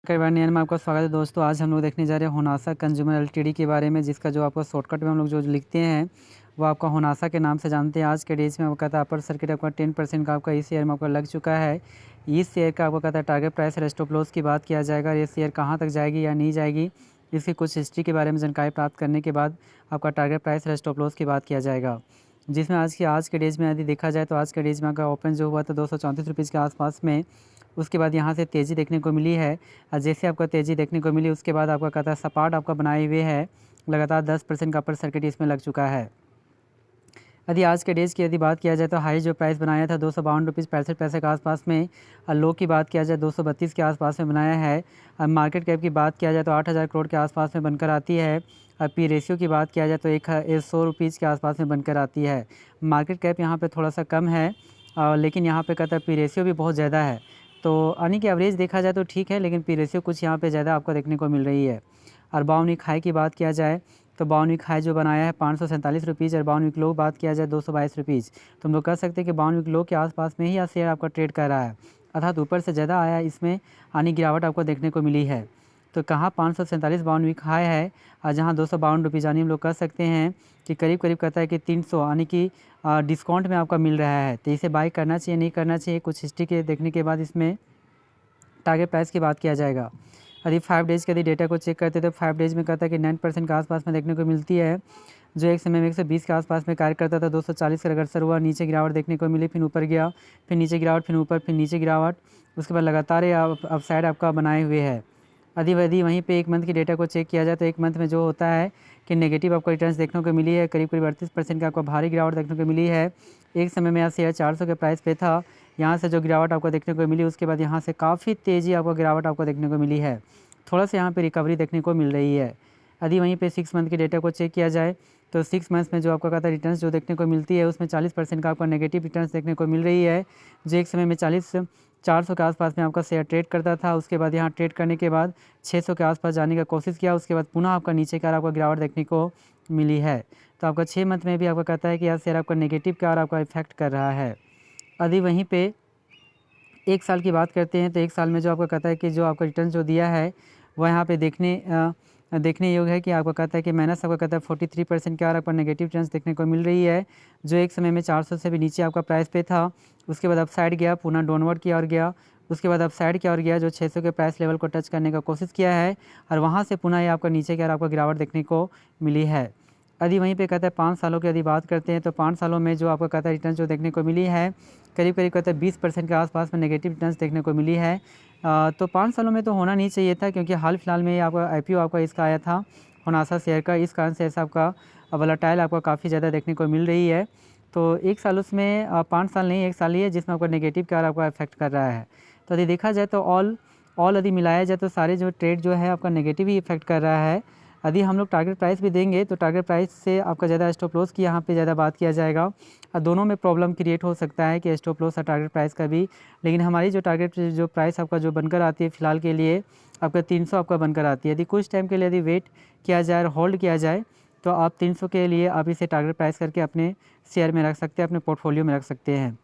कई बार नया में आपका स्वागत है दोस्तों। आज हम लोग देखने जा रहे हैं होनासा कंज्यूमर एलटीडी के बारे में, जिसका जो आपका शॉर्टकट में हम लोग जो लिखते हैं वो आपका होनासा के नाम से जानते हैं। आज के डेज में आपका कहता है अपर सर्किट आपका 10% का आपका इस शेयर में आपका लग चुका है। इस शेयर का आपको कहता है टारगेट प्राइस और स्टॉप लॉस की बात किया जाएगा। ये शेयर कहाँ तक जाएगी या नहीं जाएगी, इसकी कुछ हिस्ट्री के बारे में जानकारी प्राप्त करने के बाद आपका टारगेट प्राइस और स्टॉप लॉस की बात किया जाएगा। जिसमें आज के डेज में यदि देखा जाए तो आज के डेज में आपका ओपन जो हुआ था 234 रुपीज़ के आसपास में। उसके बाद यहाँ से तेज़ी देखने को मिली है और जैसे आपका तेज़ी देखने को मिली उसके बाद आपका कहता है सपाट आपका बनाए हुए है। लगातार 10% का अपर सर्किट इसमें लग चुका है। यदि आज के डेज की यदि बात किया जाए तो हाई जो प्राइस बनाया था 252 रुपीज़ 65 पैसे के आसपास में, और लो की बात किया जाए 232 के आसपास में बनाया है। और मार्केट कैप की बात किया जाए तो 8000 करोड़ के आसपास में बनकर आती है। और पी रेशियो की बात किया जाए तो 100 रुपीज़ के आसपास में बनकर आती है। मार्केट कैप यहाँ पे थोड़ा सा कम है, लेकिन यहाँ पे कहता है पी रेशियो भी बहुत ज़्यादा है। तो यानी कि एवरेज देखा जाए तो ठीक है, लेकिन पी रेशियो कुछ यहाँ पे ज़्यादा आपको देखने को मिल रही है। और बाउन वीक हाई की बात किया जाए तो बाउन वीक हाई जो बनाया है 547 रुपीज़, और बाउन वीक लो बात किया जाए 222 रुपीज़। तो हम लोग कह सकते हैं कि बाउन वीक लो के आसपास में ही यह शेयर आपका ट्रेड कर रहा है, अर्थात ऊपर से ज़्यादा आया, इसमें आनी गिरावट आपको देखने को मिली है। तो कहाँ 547 बाउन वीक हाई है और जहाँ 252 रुपीज़, यानी हम लोग कह सकते हैं कि करीब करीब कहता है कि 300 यानी कि डिस्काउंट में आपका मिल रहा है। तो इसे बाई करना चाहिए नहीं करना चाहिए, कुछ हिस्ट्री के देखने के बाद इसमें टारगेट प्राइस की बात किया जाएगा। यदि 5 डेज़ के यदि डेटा को चेक करते तो 5 डेज़ में कहता है कि 9% के आसपास में देखने को मिलती है, जो एक समय में 120 के आसपास में कार्य करता था। 240 का अग्रसर हुआ, नीचे गिरावट देखने को मिली, फिर ऊपर गया, फिर नीचे गिरावट, फिर ऊपर, फिर नीचे गिरावट। उसके बाद लगातार अप साइड आपका बनाए हुए है। यदि वहीं पे एक मंथ की डेटा को चेक किया जाए तो एक मंथ में जो होता है कि नेगेटिव आपको रिटर्न्स देखने को मिली है, करीब करीब 38% का आपको भारी गिरावट देखने को मिली है। एक समय में यह शेयर 400 के प्राइस पे था, यहाँ से जो गिरावट आपको देखने को मिली उसके बाद यहाँ से काफ़ी तेज़ी आपको गिरावट आपको देखने को मिली है। थोड़ा सा यहाँ पे रिकवरी देखने को मिल रही है। यदि वहीं पे 6 मंथ के डेटा को चेक किया जाए तो 6 मंथ्स में जो आपका कहता है रिटर्न्स जो देखने को मिलती है उसमें 40% का आपको नेगेटिव रिटर्न्स देखने को मिल रही है। जो एक समय में 400 के आसपास में आपका शेयर ट्रेड करता था, उसके बाद यहाँ ट्रेड करने के बाद 600 के आसपास जाने का कोशिश किया, उसके बाद पुनः आपका नीचे का आपका गिरावट देखने को मिली है। तो आपका 6 मंथ में भी आपका कहता है कि यह शेयर आपका नेगेटिव का और आपका इफेक्ट कर रहा है। यदि वहीं पे 1 साल की बात करते हैं तो 1 साल में जो आपका कहता है कि जो आपका रिटर्न जो दिया है वह यहाँ पे देखने योग्य है कि आपको कहता है कि माइनस आपका कहता है 43% के और आपको नेगेटिव रिटर्न्स देखने को मिल रही है। जो एक समय में 400 से भी नीचे आपका प्राइस पे था, उसके बाद अपसाइड गया, पुनः डाउनवर्ड की ओर गया, उसके बाद अपसाइड की ओर गया, जो 600 के प्राइस लेवल को टच करने का कोशिश किया है, और वहाँ से पुनः ये आपका नीचे की ओर आपको गिरावट देखने को मिली है। यदि वहीं पे कहता है 5 सालों की यदि बात करते हैं तो 5 सालों में जो आपको कहता है रिटर्न जो देखने को मिली है करीब करीब कहता है 20% के आसपास में नेगेटिव रिटर्न्स देखने को मिली है। तो 5 सालों में तो होना नहीं चाहिए था, क्योंकि हाल फिलहाल में आपका आईपीओ आपका इसका आया था होनासा शेयर का, इस कारण से ऐसा आपका वोलेटाइल आपका काफ़ी ज़्यादा देखने को मिल रही है। तो 1 साल उसमें 5 साल नहीं 1 साल ही है जिसमें आपका नेगेटिव का आपका इफेक्ट कर रहा है। तो यदि देखा जाए तो ऑल यदि मिलाया जाए तो सारे जो ट्रेड जो है आपका नेगेटिव ही इफेक्ट कर रहा है। यदि हम लोग टारगेट प्राइस भी देंगे तो टारगेट प्राइस से आपका ज़्यादा स्टॉप लॉस की यहाँ पे ज़्यादा बात किया जाएगा, और दोनों में प्रॉब्लम क्रिएट हो सकता है कि स्टॉप लॉस और टारगेट प्राइस का भी। लेकिन हमारी जो टारगेट जो प्राइस आपका जो बनकर आती है फ़िलहाल के लिए आपका 300 आपका बनकर आती है। यदि कुछ टाइम के लिए यदि वेट किया जाए और होल्ड किया जाए तो आप 300 के लिए आप इसे टारगेट प्राइस करके अपने शेयर में रख सकते हैं, अपने पोर्टफोलियो में रख सकते हैं।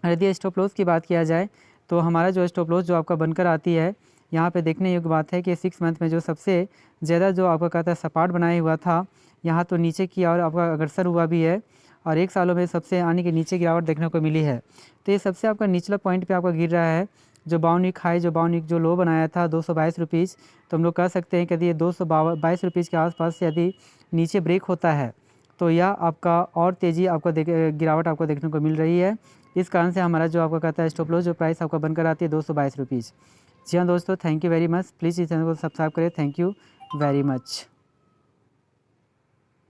यदि स्टॉप लॉस की बात किया जाए तो हमारा जो स्टॉप लॉस जो आपका बनकर आती है, यहाँ पे देखने योग्य बात है कि 6 मंथ में जो सबसे ज़्यादा जो आपका कहता है सपाट बनाया हुआ था, यहाँ तो नीचे की और आपका अग्रसर हुआ भी है, और 1 सालों में सबसे आने के नीचे गिरावट देखने को मिली है। तो ये सबसे आपका निचला पॉइंट पे आपका गिर रहा है। जो बाउन वीक हाई, जो बाउन वीक जो लो बनाया था 222 रुपीज़, तो हम लोग कह सकते हैं कि यदि ये 222 रुपीज़ के आसपास से यदि नीचे ब्रेक होता है तो यह आपका और तेज़ी आपको गिरावट आपको देखने को मिल रही है। इस कारण से हमारा जो आपका कहता है स्टॉप लॉस जो प्राइस आपका बनकर आती है 222 रुपीज़। जी हाँ दोस्तों, thank you very much. Please इस चैनल को सब्सक्राइब करें। Thank you very much.